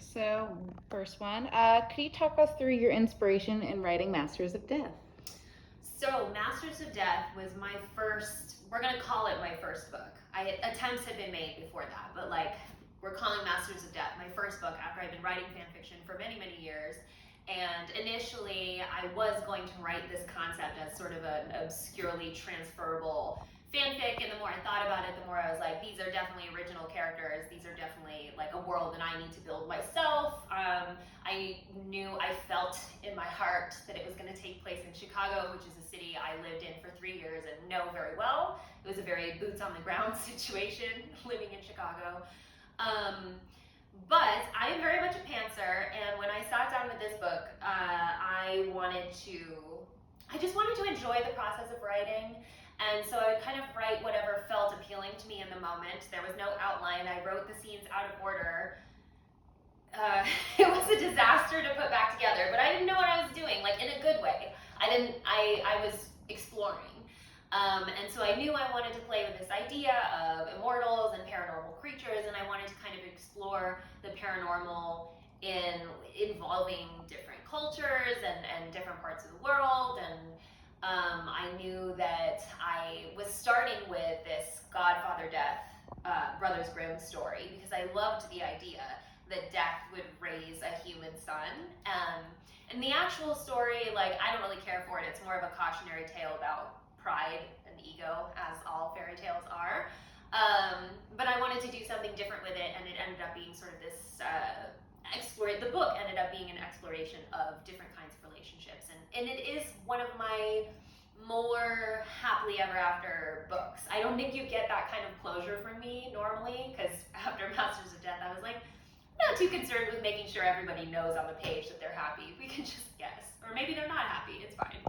So, first one, could you talk us through your inspiration in writing Masters of Death? So, Masters of Death was my first, we're going to call it my first book. Attempts had been made before that, but we're calling Masters of Death my first book after I've been writing fan fiction for many, many years. And initially, I was going to write this concept as sort of an obscurely transferable fanfic, and the more I thought about it, the more I was like, these are definitely original characters. These are definitely like a world that I need to build myself. I felt in my heart that it was going to take place in Chicago, which is a city I lived in for 3 years and know very well. It was a very boots on the ground situation living in Chicago. But I am very much a pantser, and when I sat down with this book, I just wanted to enjoy the process of writing. And so I would kind of write whatever felt appealing to me in the moment. There was no outline. I wrote the scenes out of order. It was a disaster to put back together, but I didn't know what I was doing, like in a good way. I was exploring. And so I knew I wanted to play with this idea of immortals and paranormal creatures, and I wanted to kind of explore the paranormal involving different cultures and different parts of the world. And I knew that I was starting with this Godfather Death, Brothers Grimm story, because I loved the idea that death would raise a human son. And the actual story, I don't really care for it. It's more of a cautionary tale about pride and ego, as all fairy tales are. But I wanted to do something different with it, and it ended up being sort of this the book ended up being an exploration of different kinds of relationships, and it is one of my more happily ever after books. I don't think you get that kind of closure from me normally, because after Masters of Death I was like, not too concerned with making sure everybody knows on the page that they're happy. We can just guess, or maybe they're not happy, it's fine.